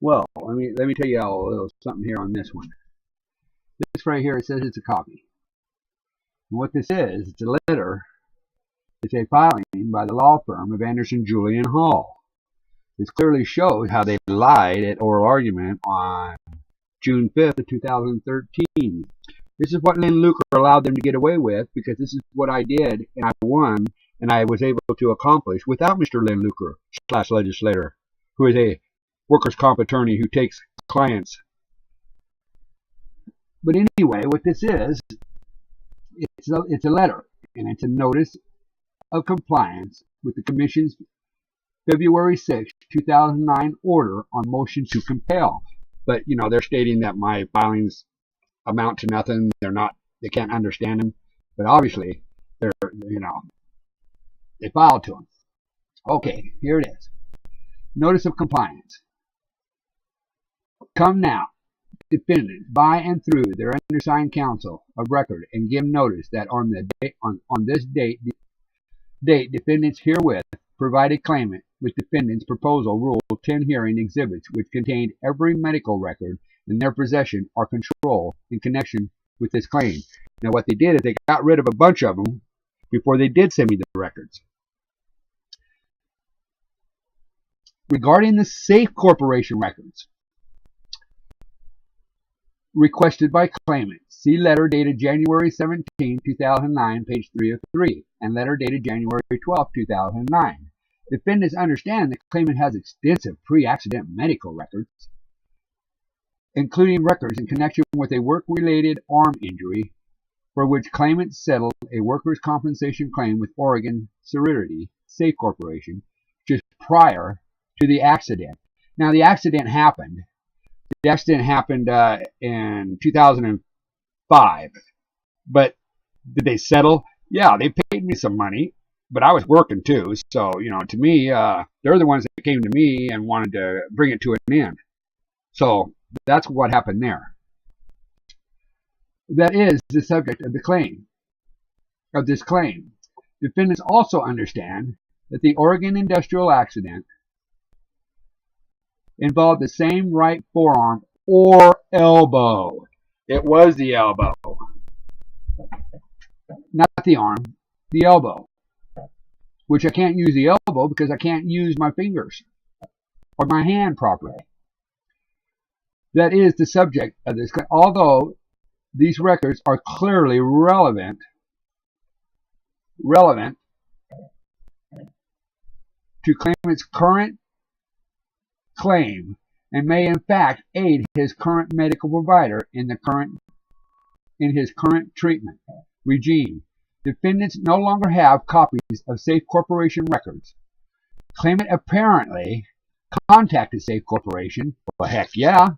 Well, let me tell you a little something here on this one. This right here, it says it's a copy. And what this is, it's a letter. It's a filing by the law firm of Anderson, Julian Hall. This clearly shows how they lied at oral argument on June 5th of 2013. This is what Lynn Luker allowed them to get away with, because this is what I did, and I won, and I was able to accomplish without Mr. Lynn Luker / legislator, who is a workers' comp attorney who takes clients. But anyway, what this is, it's a letter, and it's a notice of compliance with the Commission's February 6, 2009 order on motion to compel. But, they're stating that my filings amount to nothing. They can't understand them. But obviously, they filed to them. Okay, here it is. Notice of compliance. Come now, defendants, by and through their undersigned counsel of record, and give notice that on this date, defendants herewith provided claimant with defendant's proposal Rule 10 hearing exhibits, which contained every medical record in their possession or control in connection with this claim. Now, what they did is they got rid of a bunch of them before they did send me the records. Regarding the Safe Corporation records requested by claimant, see letter dated January 17, 2009, page 3 of 3, and letter dated January 12, 2009. Defendants understand that claimant has extensive pre-accident medical records, including records in connection with a work-related arm injury for which claimant settled a workers' compensation claim with Oregon Serenity Safe Corporation just prior to the accident. Now, the accident happened. The accident happened in 2005. But did they settle? Yeah, they paid me some money, but I was working too. So, to me, they're the ones that came to me and wanted to bring it to an end. So that's what happened there. That is the subject of this claim. Defendants also understand that the Oregon industrial accident involved the same right forearm or elbow. It was the elbow. Not the arm, the elbow. Which I can't use the elbow because I can't use my fingers or my hand properly. That is the subject of this claim. Although these records are clearly relevant to claimant's current claim and may in fact aid his current medical provider in his current treatment regime. Defendants no longer have copies of Safe Corporation records. Claimant apparently contacted Safe Corporation. Well, heck yeah.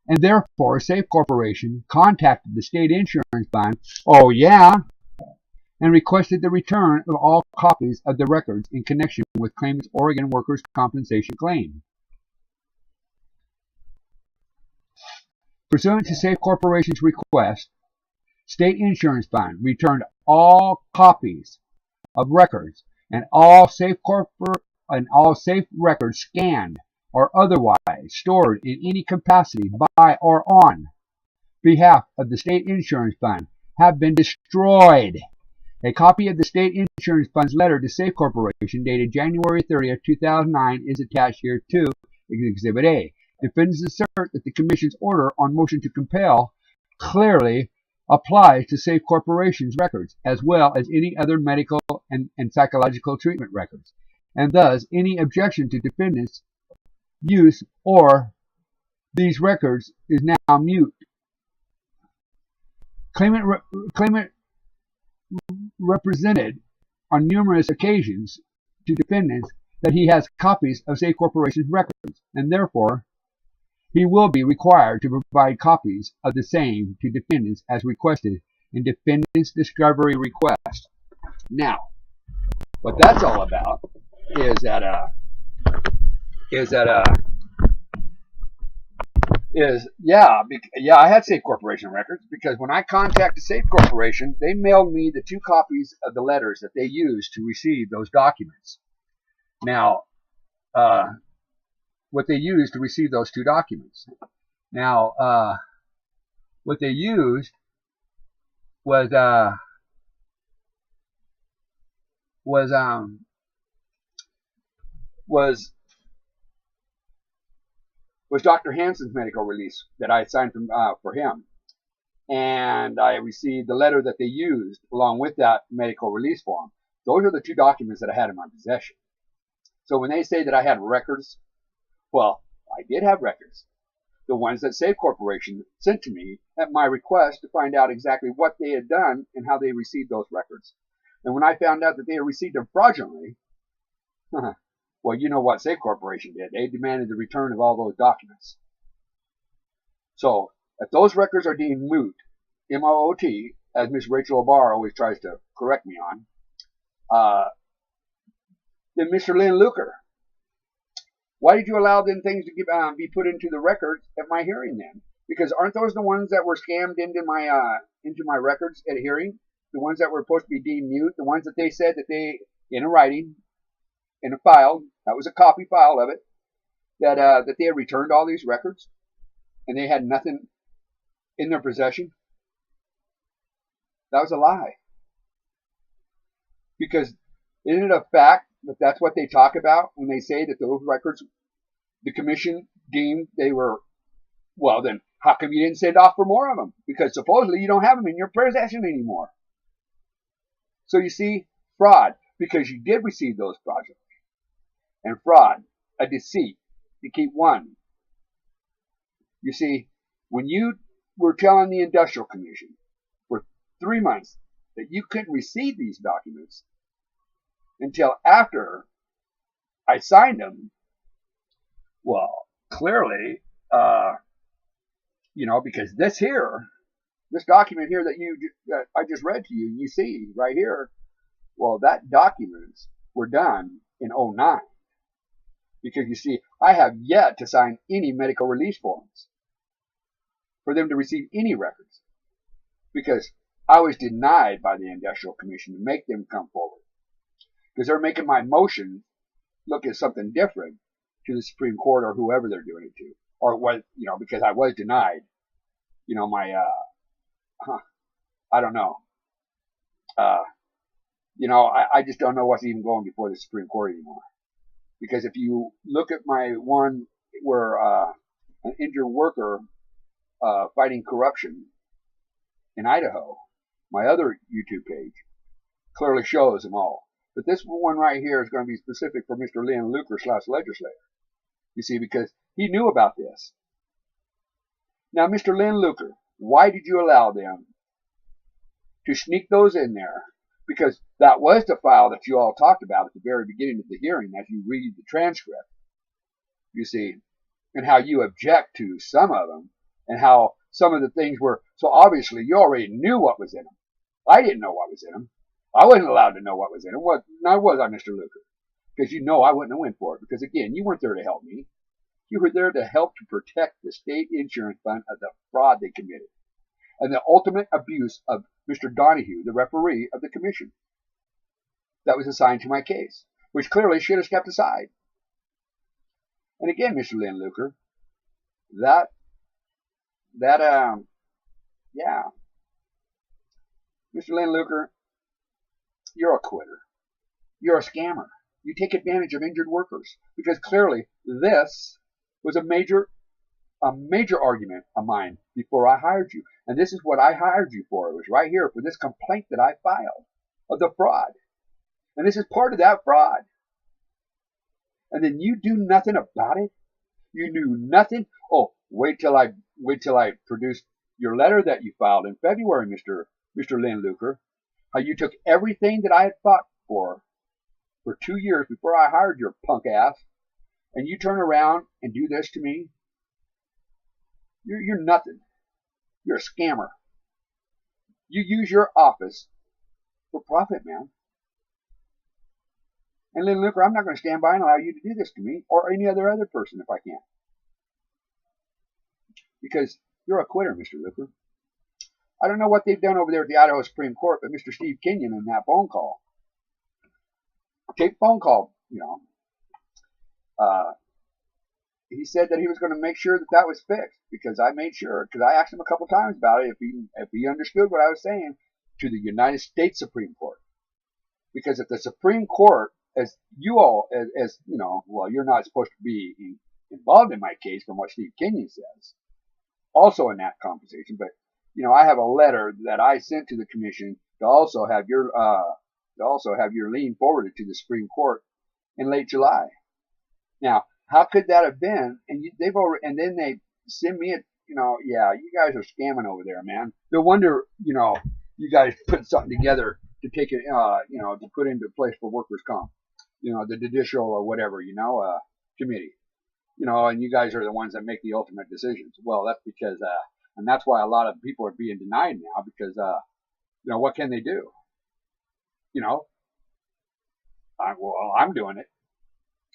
And therefore, Safe Corporation contacted the state insurance fund. Oh yeah. And requested the return of all copies of the records in connection with claimant's Oregon workers' compensation claim. Pursuant to Safe Corporation's request, State Insurance Fund returned all copies of records and all safe records scanned or otherwise stored in any capacity by or on behalf of the State Insurance Fund have been destroyed. A copy of the State Insurance Fund's letter to Safe Corporation dated January 30th, 2009 is attached here to Exhibit A. Defendants assert that the Commission's order on motion to compel clearly applies to Safe Corporation's records as well as any other medical and psychological treatment records, and thus any objection to defendants' use or these records is now moot. Claimant represented on numerous occasions to defendants that he has copies of Safe Corporation's records, and therefore he will be required to provide copies of the same to defendants as requested in defendant's discovery request. Now, what that's all about is that I had Safe Corporation records, because when I contacted Safe Corporation, they mailed me the 2 copies of the letters that they used to receive those documents. Now, what they used to receive those two documents. Now, what they used was Dr. Hansen's medical release that I had signed for him. And I received the letter that they used along with that medical release form. Those are the two documents that I had in my possession. So when they say that I had records, well, I did have records. The ones that Save Corporation sent to me at my request to find out exactly what they had done and how they received those records. And when I found out that they had received them fraudulently, well, you know what Save Corporation did. They demanded the return of all those documents. So if those records are deemed moot, M-O-O-T, as Miss Rachel O'Barr always tries to correct me on, then Mr. Lynn Luker, why did you allow them things to be put into the records at my hearing then? Because aren't those the ones that were scammed into my records at hearing? The ones that were supposed to be deemed mute, the ones that they said that they, in a writing, in a file, that was a copy file of it, that they had returned all these records and they had nothing in their possession? That was a lie. Because isn't it a fact that that's what they talk about when they say that those records, the commission deemed they were, well then, how come you didn't send off for more of them? Because supposedly you don't have them in your possession anymore. So you see, fraud, because you did receive those fraudulently. And fraud, a deceit, to keep one. You see, when you were telling the Industrial Commission for 3 months that you couldn't receive these documents until after I signed them, well, clearly, because this document here that I just read to you, you see right here, well, that documents were done in 2009. Because you see, I have yet to sign any medical release forms for them to receive any records. Because I was denied by the Industrial Commission to make them come forward. Because they're making my motion look as something different to the Supreme Court or whoever they're doing it to. Or what, because I was denied, I don't know. I just don't know what's even going before the Supreme Court anymore. Because if you look at my one where an injured worker fighting corruption in Idaho, my other YouTube page clearly shows them all. But this one right here is going to be specific for Mr. Lynn Luker / legislator. You see, because he knew about this. Now, Mr. Lynn Luker, why did you allow them to sneak those in there? Because that was the file that you all talked about at the very beginning of the hearing as you read the transcript. You see, and how you object to some of them, and how some of the things were, so obviously you already knew what was in them. I didn't know what was in them. I wasn't allowed to know what was in them. Now was I, Mr. Luker? Because I wouldn't have went for it. Because again, you weren't there to help me. You were there to help to protect the state insurance fund of the fraud they committed. And the ultimate abuse of Mr. Donahue, the referee of the commission, that was assigned to my case, which clearly should have stepped aside. And again, Mr. Lynn Luker, Mr. Lynn Luker, you're a quitter. You're a scammer. You take advantage of injured workers because clearly this was a major argument of mine before I hired you. And this is what I hired you for. It was right here for this complaint that I filed of the fraud. And this is part of that fraud. And then you do nothing about it. You knew nothing. Oh, wait till I produce your letter that you filed in February, Mr. Lynn Luker. How you took everything that I had fought for 2 years before I hired your punk ass, and you turn around and do this to me. You're nothing. You're a scammer. You use your office for profit, man. And Lynn Luker, I'm not going to stand by and allow you to do this to me or any other person if I can. Because you're a quitter, Mr. Luker. I don't know what they've done over there at the Idaho Supreme Court, but Mr. Steve Kenyon in that phone call. Take phone call, said that he was going to make sure that that was fixed, because I made sure, because I asked him a couple times about it, if he understood what I was saying, to the United States Supreme Court. Because if the Supreme Court, as you all, as you know, well, you're not supposed to be involved in my case from what Steve Kenyon says, also in that conversation, but you know, I have a letter that I sent to the commission to also have your lien forwarded to the Supreme Court in late July. Now, how could that have been? And and then they send me yeah, you guys are scamming over there, man. No wonder, you guys put something together to take it, to put into place for workers' comp, the judicial or whatever, committee, and you guys are the ones that make the ultimate decisions. Well, that's because, and that's why a lot of people are being denied now, because, what can they do? I'm doing it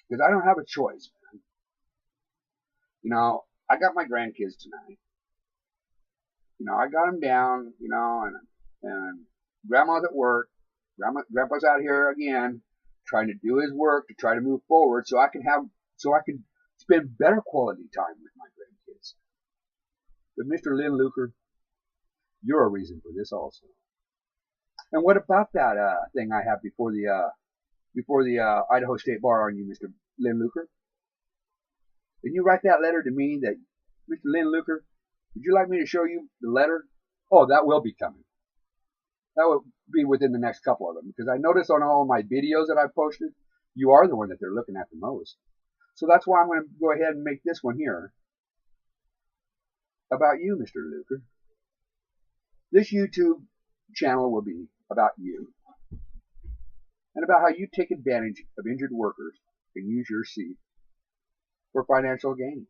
because I don't have a choice, man. I got my grandkids tonight. I got them down, and grandma's at work. Grandpa's out here again, trying to do his work to try to move forward, so I can spend better quality time with my grandkids. But Mr. Lynn Luker, you're a reason for this also. And what about that thing I have before the Idaho State Bar on you, Mr. Lynn Luker? Didn't you write that letter to me that, Mr. Lynn Luker, would you like me to show you the letter? Oh, that will be coming. That will be within the next couple of them, because I noticed on all my videos that I posted, you are the one that they're looking at the most. So that's why I'm going to go ahead and make this one here about you, Mr. Luker. This YouTube channel will be about you and about how you take advantage of injured workers and use your seat for financial gain.